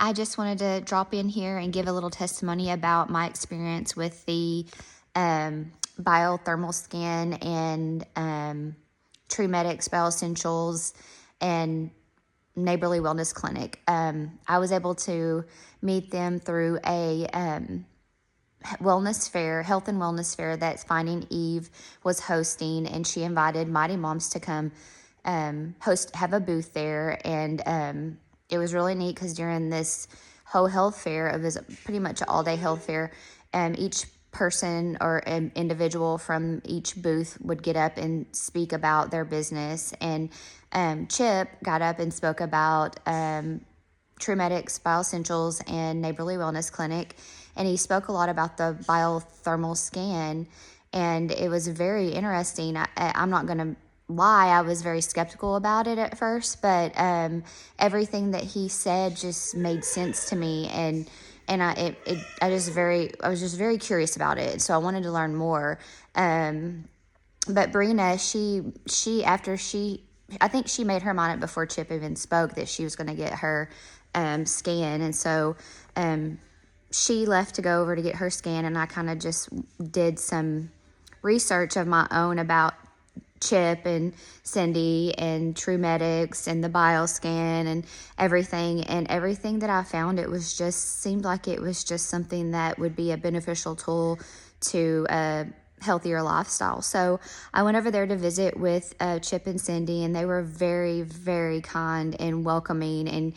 I just wanted to drop in here and give a little testimony about my experience with the biothermal scan and True Medics Bioessentials and Neighborly Wellness Clinic. I was able to meet them through a wellness fair, health and wellness fair that Finding Eve was hosting, and she invited Mighty Moms to come have a booth there. And it was really neat because during this whole health fair, it was pretty much an all-day health fair, each person or an individual from each booth would get up and speak about their business. And Chip got up and spoke about True Medics Bioessentials and Neighborly Wellness Clinic, and he spoke a lot about the biothermal scan, and it was very interesting. I'm not going to lie, I was very skeptical about it at first, but everything that he said just made sense to me, and I was just very curious about it, so I wanted to learn more. But Brina, I think she made her mind up before Chip even spoke that she was going to get her scan, and so she left to go over to get her scan, and I kind of just did some research of my own about Chip and Cindy and True Medics and the bioscan and everything that I found, seemed like it was just something that would be a beneficial tool to a healthier lifestyle. So I went over there to visit with Chip and Cindy, and they were very, very kind and welcoming and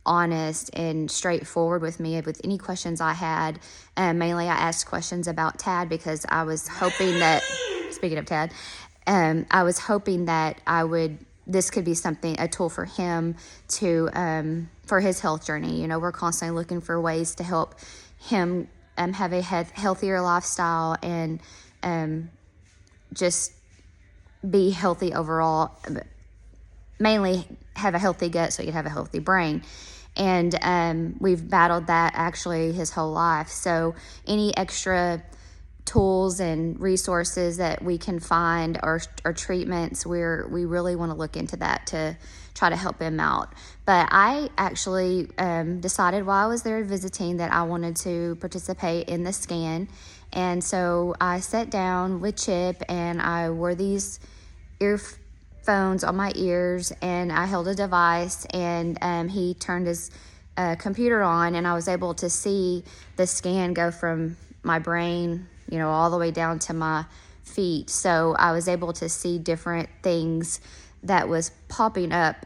honest and straightforward with me with any questions I had. Mainly I asked questions about Tad because I was hoping that, speaking of Tad, I was hoping that this could be a tool for him to, for his health journey. You know, we're constantly looking for ways to help him have a healthier lifestyle and just be healthy overall, mainly have a healthy gut so you can have a healthy brain. And we've battled that actually his whole life. So any extra tools and resources that we can find or treatments, we really want to look into that to try to help him out. But I actually decided while I was there visiting that I wanted to participate in the scan. And so I sat down with Chip, and I wore these earphones on my ears, and I held a device, and he turned his computer on, and I was able to see the scan go from my brain, you know, all the way down to my feet. So I was able to see different things that was popping up,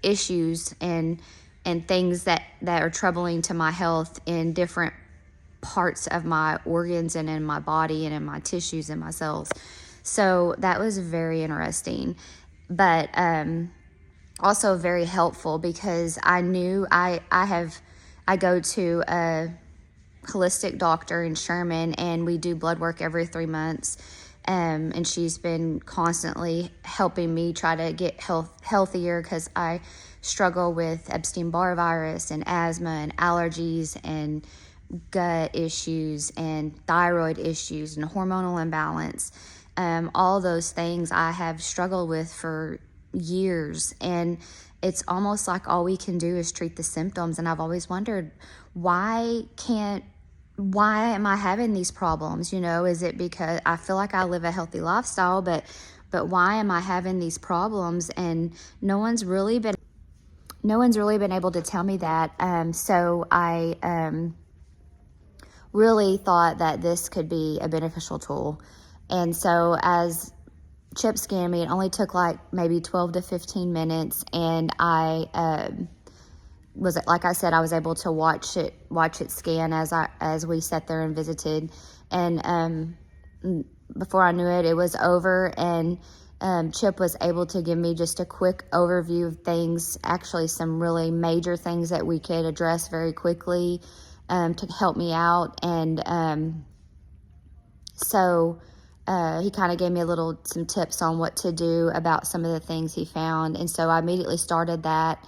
issues and things that are troubling to my health in different parts of my organs and in my body and in my tissues and my cells. So that was very interesting, but also very helpful because I knew I go to a holistic doctor in Sherman, and we do blood work every 3 months. And she's been constantly helping me try to get healthier because I struggle with Epstein Barr virus and asthma and allergies and gut issues and thyroid issues and hormonal imbalance. All those things I have struggled with for years, and it's almost like all we can do is treat the symptoms. And I've always wondered, why am I having these problems? You know, is it because I feel like I live a healthy lifestyle, but why am I having these problems? And no one's really been able to tell me that. So I really thought that this could be a beneficial tool. And so as Chip scanned me, it only took like maybe 12 to 15 minutes, and I like I said, I was able to watch it scan as we sat there and visited. And before I knew it, it was over, and Chip was able to give me just a quick overview of things, actually some really major things that we could address very quickly to help me out. And so he kind of gave me some tips on what to do about some of the things he found. And so I immediately started that.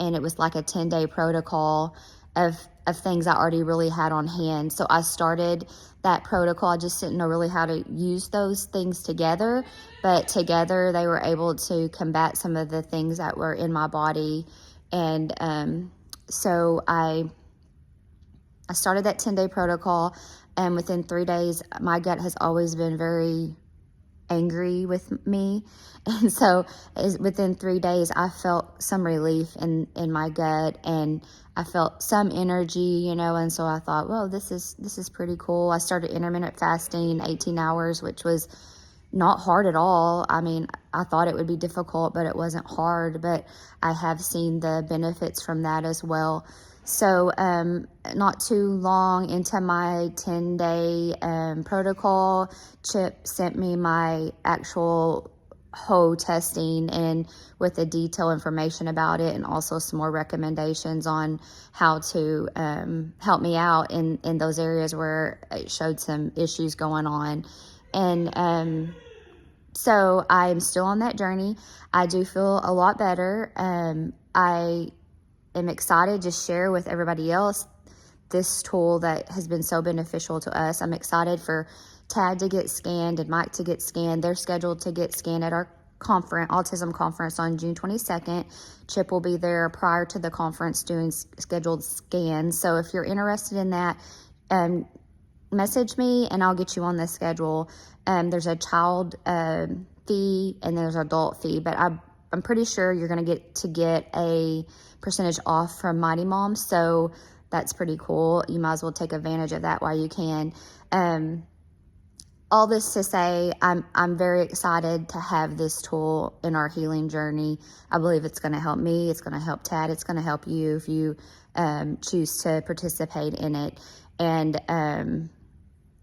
And it was like a 10-day protocol of things I already really had on hand. So I started that protocol. I just didn't know really how to use those things together, but together they were able to combat some of the things that were in my body And so I started that 10-day protocol, and within 3 days, my gut has always been very angry with me. And so within 3 days, I felt some relief in my gut, and I felt some energy, and so I thought, well, this is pretty cool. I started intermittent fasting 18 hours, which was not hard at all. I mean, I thought it would be difficult, but it wasn't hard. But I have seen the benefits from that as well. So not too long into my 10-day protocol, Chip sent me my actual whole testing, and with the detailed information about it, and also some more recommendations on how to help me out in those areas where it showed some issues going on. And so I'm still on that journey. I do feel a lot better. I am excited to share with everybody else this tool that has been so beneficial to us. I'm excited for Tad to get scanned and Mike to get scanned. They're scheduled to get scanned at our autism conference on June 22nd. Chip will be there prior to the conference doing scheduled scans. So if you're interested in that, message me and I'll get you on the schedule. There's a child fee and there's an adult fee, but I'm pretty sure you're going to get a percentage off from Mighty Mom, so that's pretty cool. You might as well take advantage of that while you can. All this to say, I'm very excited to have this tool in our healing journey. I believe it's going to help me. It's going to help Tad. It's going to help you if you choose to participate in it. And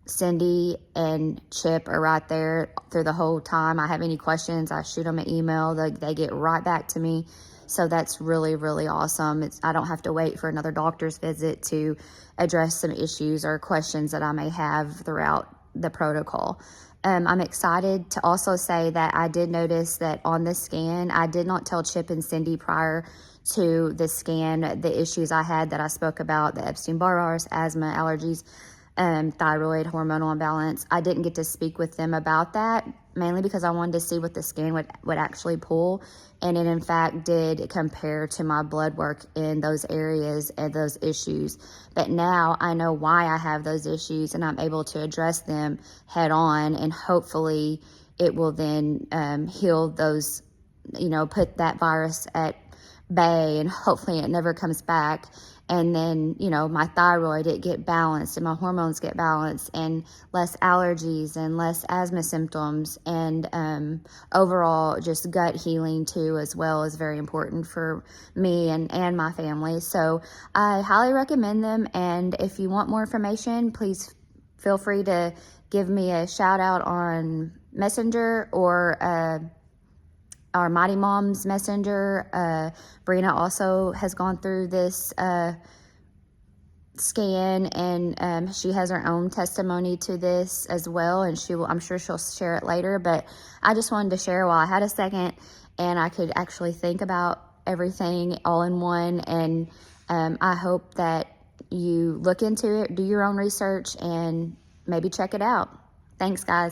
Cindy and Chip are right there through the whole time. I have any questions, I shoot them an email. They get right back to me. So that's really, really awesome. I don't have to wait for another doctor's visit to address some issues or questions that I may have throughout the protocol. I'm excited to also say that I did notice that on the scan, I did not tell Chip and Cindy prior to the scan the issues I had that I spoke about, the Epstein Barr, asthma, allergies, thyroid, hormonal imbalance. I didn't get to speak with them about that, mainly because I wanted to see what the scan would actually pull. And it in fact did compare to my blood work in those areas and those issues. But now I know why I have those issues, and I'm able to address them head on, and hopefully it will then heal those, put that virus at bay, and hopefully it never comes back. And then, my thyroid, it get balanced, and my hormones get balanced, and less allergies and less asthma symptoms, and overall just gut healing too as well is very important for me and my family. So I highly recommend them, and if you want more information, please feel free to give me a shout out on Messenger or our Mighty Mom's Messenger. Brina also has gone through this scan, and she has her own testimony to this as well, and I'm sure she'll share it later. But I just wanted to share while I had a second and I could actually think about everything all in one. And I hope that you look into it, do your own research, and maybe check it out. Thanks, guys.